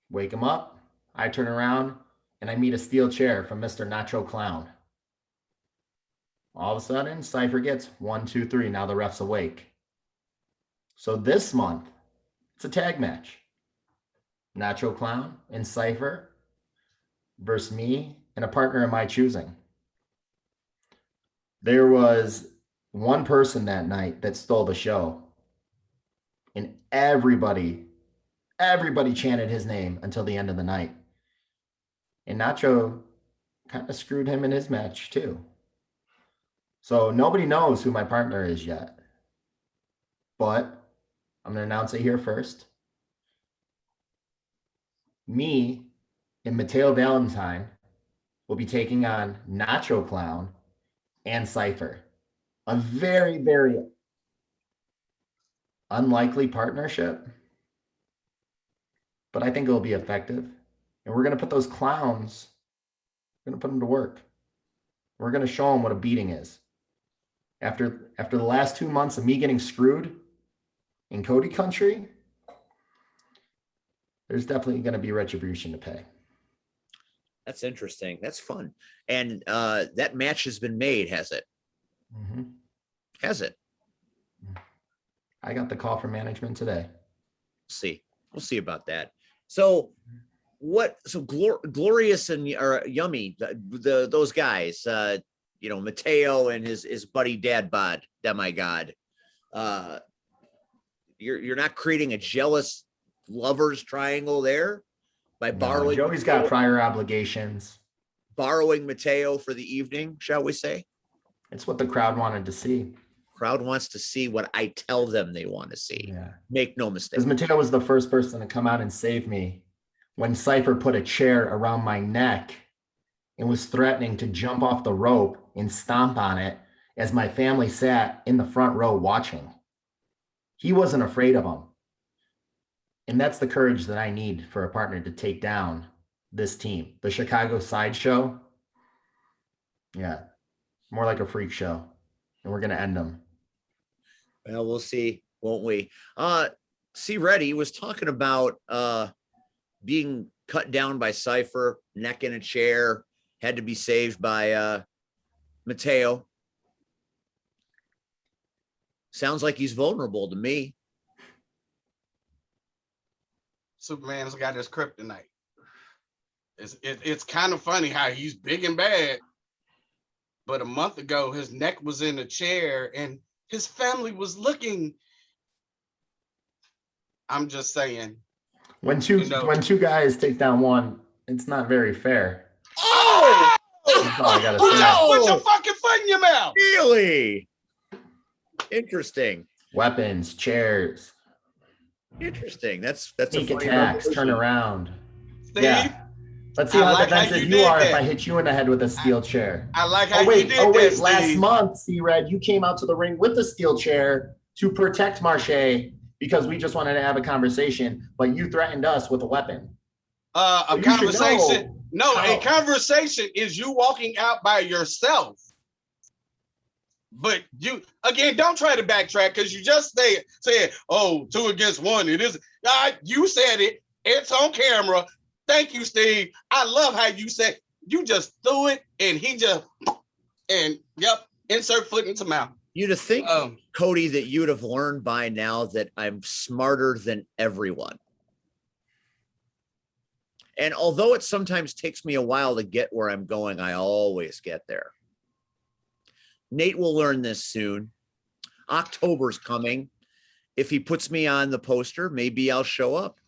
Wake him up. I turn around and I meet a steel chair from Mr. Nacho Clown. All of a sudden, Cypher gets 1, 2, 3. Now the ref's awake. So this month, it's a tag match. Nacho Clown and Cypher versus me and a partner of my choosing. There was one person that night that stole the show. And everybody chanted his name until the end of the night. And Nacho kind of screwed him in his match too. So nobody knows who my partner is yet. But I'm going to announce it here first. Me and Mateo Valentine will be taking on Nacho Clown and Cypher. A very, very unlikely partnership, but I think it'll be effective. And we're going to put those clowns, we're going to put them to work. We're going to show them what a beating is. After the last 2 months of me getting screwed in Cody country, there's definitely going to be retribution to pay. That's interesting. That's fun. And that match has been made, has it? Mm-hmm. Has it? I got the call from management today. We'll see about that. So Glorious and Yummy, those guys, Mateo and his buddy Dad Bod, Demigod. You're not creating a jealous lovers triangle there by borrowing. Joey's got prior obligations. Borrowing Mateo for the evening, shall we say? It's what the crowd wanted to see. Crowd wants to see what I tell them they want to see. Yeah. Make no mistake. Because Mateo was the first person to come out and save me when Cypher put a chair around my neck and was threatening to jump off the rope and stomp on it as my family sat in the front row watching. He wasn't afraid of him. And that's the courage that I need for a partner to take down this team. The Chicago Sideshow. Yeah. More like a freak show. And we're going to end them. Well, we'll see, won't we? C. Reddy was talking about being cut down by Cypher, neck in a chair, had to be saved by Mateo. Sounds like he's vulnerable to me. Superman's got his kryptonite. It's kind of funny how he's big and bad, but a month ago his neck was in a chair and his family was looking. I'm just saying. When two guys take down one, it's not very fair. Oh! That's all I gotta say. Put your fucking foot in your mouth. Really? Interesting. Weapons, chairs. Interesting. That's Sneak attacks, turn around. Steve, yeah. Let's see how like defensive you are if I hit you in the head with a steel chair. I like how you did that. Oh wait, Steve. last month, C-Red, you came out to the ring with a steel chair to protect Marche because we just wanted to have a conversation, but you threatened us with a weapon. A conversation. No, a conversation is you walking out by yourself. But you again, don't try to backtrack because you just said, "Oh, 2 against 1." It is. You said it. It's on camera. Thank you, Steve. I love how you said you just threw it, and he just insert foot into mouth. You'd have think, Cody, that you'd have learned by now that I'm smarter than everyone. And although it sometimes takes me a while to get where I'm going, I always get there. Nate will learn this soon. October's coming, If he puts me on the poster, maybe I'll show up.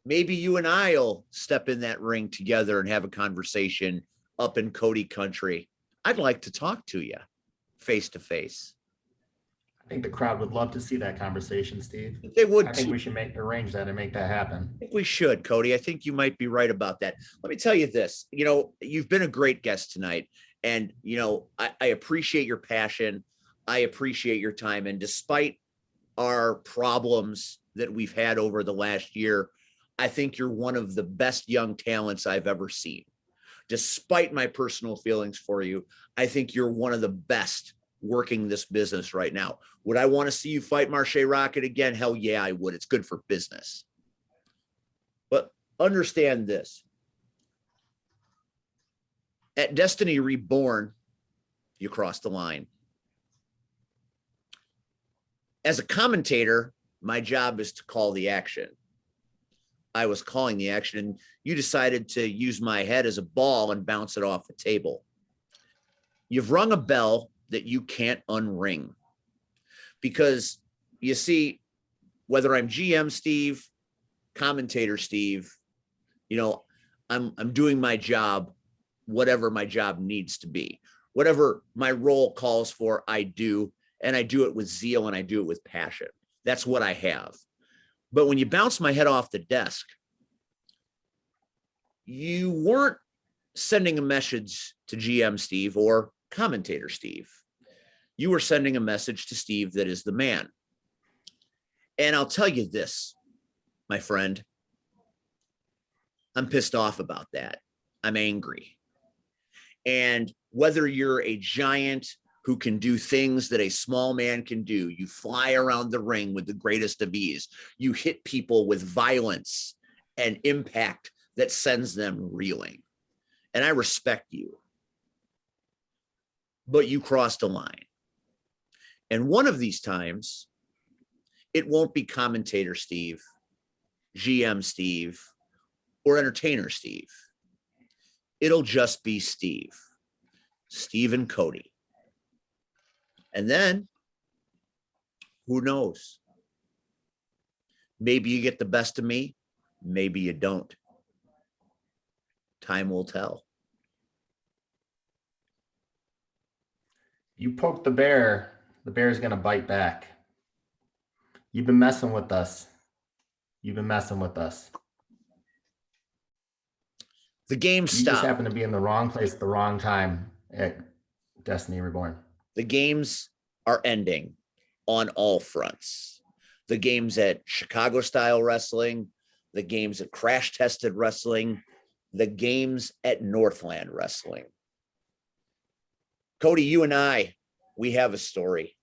Maybe you and I'll step in that ring together and have a conversation up in Cody country. I'd like to talk to you face to face. I think the crowd would love to see that conversation, Steve. They would. I think we should arrange that and make that happen. I think we should, Cody. I think you might be right about that. Let me tell you this. You've been a great guest tonight. And, I appreciate your passion. I appreciate your time. And despite our problems that we've had over the last year, I think you're one of the best young talents I've ever seen. Despite my personal feelings for you, I think you're one of the best working this business right now. Would I want to see you fight Marche Rocket again? Hell yeah, I would. It's good for business. But understand this. At Destiny Reborn, you crossed the line. As a commentator, my job is to call the action. I was calling the action, and you decided to use my head as a ball and bounce it off the table. You've rung a bell that you can't unring. Because you see, whether I'm GM Steve, commentator Steve, I'm doing my job, whatever my job needs to be. Whatever my role calls for, I do, and I do it with zeal and I do it with passion. That's what I have. But when you bounce my head off the desk, you weren't sending a message to GM Steve or commentator Steve. You were sending a message to Steve that is the man. And I'll tell you this, my friend, I'm pissed off about that. I'm angry. And whether you're a giant who can do things that a small man can do, you fly around the ring with the greatest of ease, you hit people with violence and impact that sends them reeling. And I respect you. But you crossed a line. And one of these times, it won't be commentator Steve, GM Steve, or entertainer Steve. It'll just be Steve and Cody. And then, who knows? Maybe you get the best of me. Maybe you don't. Time will tell. You poke the bear's going to bite back. You've been messing with us. The game You stopped. just happen to be in the wrong place at the wrong time at Destiny Reborn. The games are ending on all fronts. The games at Chicago Style Wrestling, the games at Crash Tested Wrestling, the games at Northland Wrestling. Cody, you and I, we have a story.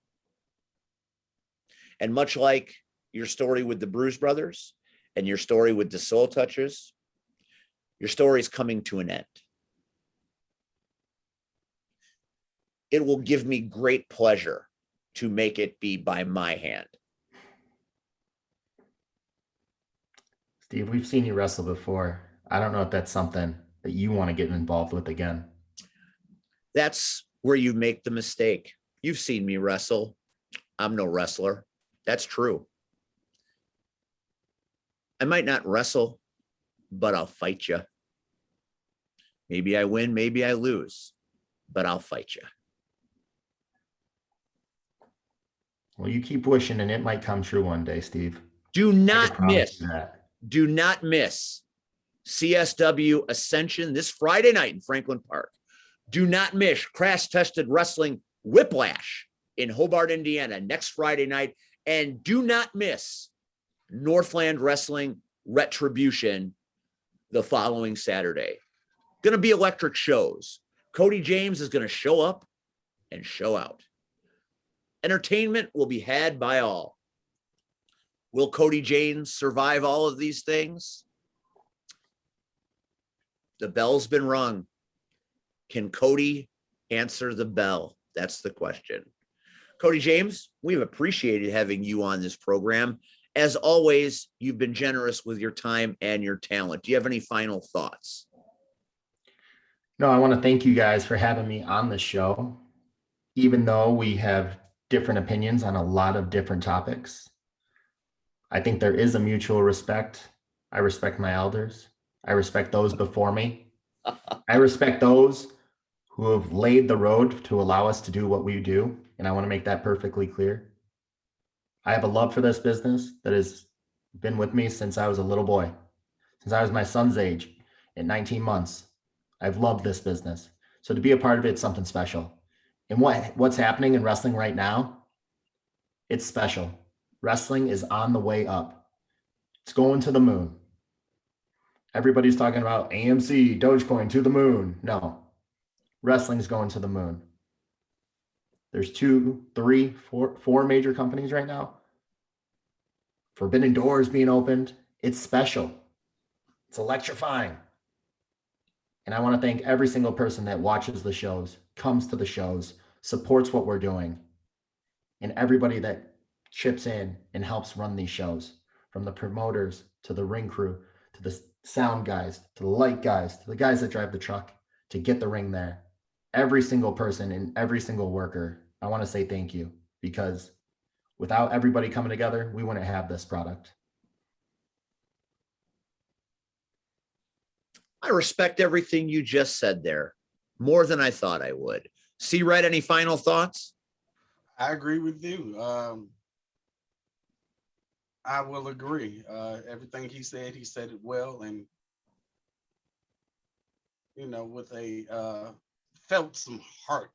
And much like your story with the Bruise Brothers and your story with the Soul Touchers, your story is coming to an end. It will give me great pleasure to make it be by my hand. Steve, we've seen you wrestle before. I don't know if that's something that you want to get involved with again. That's where you make the mistake. You've seen me wrestle. I'm no wrestler. That's true. I might not wrestle, but I'll fight you. Maybe I win, maybe I lose, but I'll fight you. Well, you keep wishing and it might come true one day, Steve. Do not miss CSW Ascension this Friday night in Franklin Park. Do not miss Crash Tested Wrestling Whiplash in Hobart, Indiana next Friday night. And do not miss Northland Wrestling Retribution the following Saturday. Going to be electric shows. Cody James is going to show up and show out. Entertainment will be had by all. Will Cody James survive all of these things? The bell's been rung. Can Cody answer the bell? That's the question. Cody James, we've appreciated having you on this program. As always, you've been generous with your time and your talent. Do you have any final thoughts? No, I want to thank you guys for having me on the show. Even though we have different opinions on a lot of different topics. I think there is a mutual respect. I respect my elders. I respect those before me. I respect those who have laid the road to allow us to do what we do. And I want to make that perfectly clear. I have a love for this business that has been with me since I was a little boy, since I was my son's age at 19 months. I've loved this business. So to be a part of it is something special. And what's happening in wrestling right now, it's special. Wrestling is on the way up. It's going to the moon. Everybody's talking about AMC, Dogecoin to the moon. No, wrestling's going to the moon. There's 2, 3, 4 major companies right now. Forbidden Doors being opened. It's special. It's electrifying. And I want to thank every single person that watches the shows, comes to the shows, supports what we're doing, and everybody that chips in and helps run these shows, from the promoters to the ring crew, to the sound guys, to the light guys, to the guys that drive the truck to get the ring there. Every single person and every single worker, I want to say thank you, because without everybody coming together, we wouldn't have this product. I respect everything you just said there, more than I thought I would. C-Red, any final thoughts? I agree with you. I will agree. Everything he said it well, and with a felt some heart.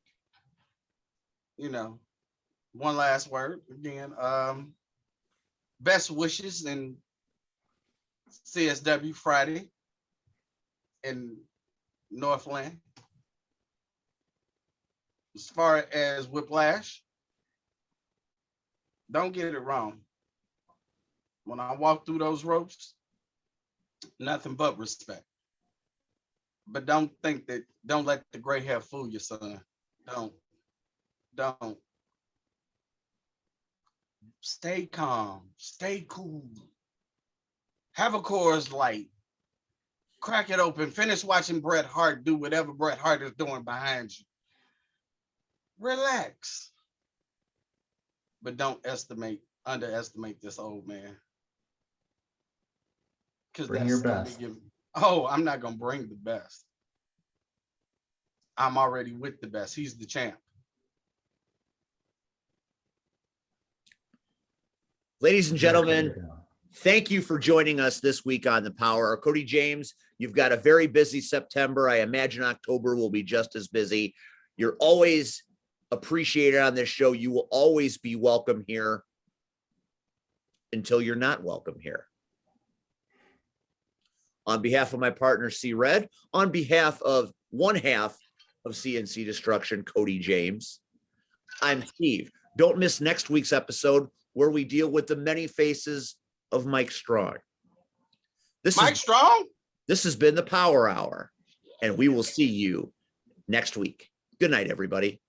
One last word again. Best wishes in CSW Friday in Northland. As far as Whiplash, don't get it wrong. When I walk through those ropes, nothing but respect. But don't let the gray hair fool you, son. Don't. Stay calm, stay cool. Have a Coors Light. Crack it open. Finish watching Bret Hart do whatever Bret Hart is doing behind you. Relax. But don't underestimate this old man. Bring your best. I'm not gonna bring the best. I'm already with the best. He's the champ. Ladies and gentlemen, thank you for joining us this week on The Power. Cody James, you've got a very busy September. I imagine October will be just as busy. You're always appreciated on this show. You will always be welcome here until you're not welcome here. On behalf of my partner, C-Red, on behalf of one half of CNC Destruction, Cody James, I'm Steve. Don't miss next week's episode where we deal with the many faces of Mike Strong. This has been the Power Hour, and we will see you next week. Good night, everybody.